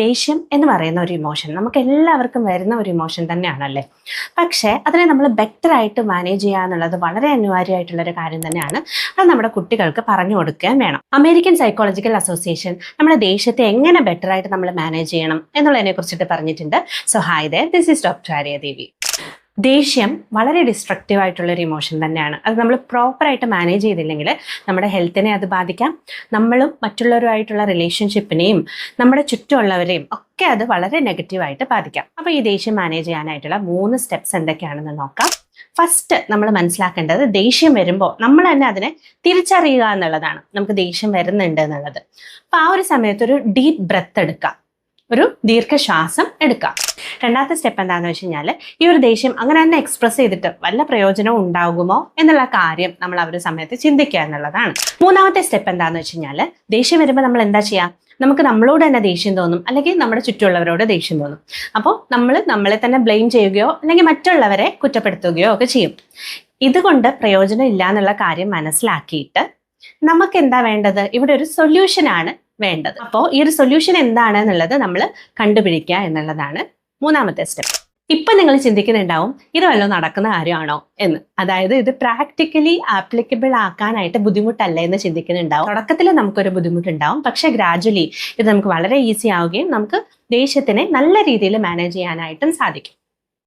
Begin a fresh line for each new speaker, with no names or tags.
ദേഷ്യം എന്ന് പറയുന്ന ഒരു ഇമോഷൻ നമുക്ക് എല്ലാവർക്കും വരുന്ന ഒരു ഇമോഷൻ തന്നെയാണല്ലേ. പക്ഷേ അതിനെ നമ്മൾ ബെറ്റർ ആയിട്ട് മാനേജ് ചെയ്യുക എന്നുള്ളത് വളരെ അനിവാര്യമായിട്ടുള്ള ഒരു കാര്യം തന്നെയാണ്. അത് നമ്മുടെ കുട്ടികൾക്ക് പറഞ്ഞു കൊടുക്കുകയും വേണം. അമേരിക്കൻ സൈക്കോളജിക്കൽ അസോസിയേഷൻ നമ്മുടെ ദേഷ്യത്തെ എങ്ങനെ ബെറ്റർ ആയിട്ട് നമ്മൾ മാനേജ് ചെയ്യണം എന്നുള്ളതിനെ കുറിച്ചിട്ട് പറഞ്ഞിട്ടുണ്ട്. So hi there, this is doctor Arya Devi. ദേഷ്യം വളരെ ഡിസ്ട്രക്റ്റീവ് ആയിട്ടുള്ള ഒരു ഇമോഷൻ തന്നെയാണ്. അത് നമ്മൾ പ്രോപ്പറായിട്ട് മാനേജ് ചെയ്തില്ലെങ്കിൽ നമ്മുടെ ഹെൽത്തിനെ അത് ബാധിക്കാം. നമ്മളും മറ്റുള്ളവരുമായിട്ടുള്ള റിലേഷൻഷിപ്പിനെയും നമ്മുടെ ചുറ്റുമുള്ളവരെയും ഒക്കെ അത് വളരെ നെഗറ്റീവായിട്ട് ബാധിക്കാം. അപ്പോൾ ഈ ദേഷ്യം മാനേജ് ചെയ്യാനായിട്ടുള്ള 3 സ്റ്റെപ്സ് എന്തൊക്കെയാണെന്ന് നോക്കാം. ഫസ്റ്റ് നമ്മൾ മനസ്സിലാക്കേണ്ടത്, ദേഷ്യം വരുമ്പോൾ നമ്മൾ തന്നെ അതിനെ തിരിച്ചറിയുക എന്നുള്ളതാണ്. നമുക്ക് ദേഷ്യം വരുന്നുണ്ട് എന്നുള്ളത്. അപ്പോൾ ആ ഒരു സമയത്ത് ഒരു ഡീപ്പ് ബ്രെത്ത് എടുക്കുക, ഒരു ദീർഘശ്വാസം എടുക്കാം. രണ്ടാമത്തെ സ്റ്റെപ്പ് എന്താണെന്ന് വെച്ച് കഴിഞ്ഞാൽ, ഈ ഒരു ദേഷ്യം അങ്ങനെ തന്നെ എക്സ്പ്രസ് ചെയ്തിട്ട് വല്ല പ്രയോജനവും ഉണ്ടാകുമോ എന്നുള്ള കാര്യം നമ്മൾ ആ ഒരു സമയത്ത് ചിന്തിക്കുക എന്നുള്ളതാണ്. മൂന്നാമത്തെ സ്റ്റെപ്പ് എന്താണെന്ന് വെച്ച് കഴിഞ്ഞാൽ, ദേഷ്യം വരുമ്പോൾ നമ്മൾ എന്താ ചെയ്യുക? നമുക്ക് നമ്മളോട് തന്നെ ദേഷ്യം തോന്നും, അല്ലെങ്കിൽ നമ്മുടെ ചുറ്റുമുള്ളവരോട് ദേഷ്യം തോന്നും. അപ്പോൾ നമ്മൾ നമ്മളെ തന്നെ ബ്ലെയിം ചെയ്യുകയോ അല്ലെങ്കിൽ മറ്റുള്ളവരെ കുറ്റപ്പെടുത്തുകയോ ഒക്കെ ചെയ്യും. ഇതുകൊണ്ട് പ്രയോജനം ഇല്ല എന്നുള്ള കാര്യം മനസ്സിലാക്കിയിട്ട് നമുക്ക് എന്താ വേണ്ടത്? ഇവിടെ ഒരു സൊല്യൂഷനാണ് വേണ്ടത്. അപ്പോൾ ഈ ഒരു സൊല്യൂഷൻ എന്താണ് എന്നുള്ളത് നമ്മൾ കണ്ടുപിടിക്കുക എന്നുള്ളതാണ് മൂന്നാമത്തെ സ്റ്റെപ്പ്. ഇപ്പം നിങ്ങൾ ചിന്തിക്കുന്നുണ്ടാവും, ഇത് വല്ലതും നടക്കുന്ന കാര്യമാണോ എന്ന്. അതായത് ഇത് പ്രാക്ടിക്കലി ആപ്ലിക്കബിൾ ആക്കാനായിട്ട് ബുദ്ധിമുട്ടല്ലേ എന്ന് ചിന്തിക്കുന്നുണ്ടാവും. തുടക്കത്തിൽ നമുക്കൊരു ബുദ്ധിമുട്ടുണ്ടാവും, പക്ഷെ ഗ്രാജുവലി ഇത് നമുക്ക് വളരെ ഈസി ആവുകയും നമുക്ക് ദേഷ്യത്തിനെ നല്ല രീതിയിൽ മാനേജ് ചെയ്യാനായിട്ടും സാധിക്കും.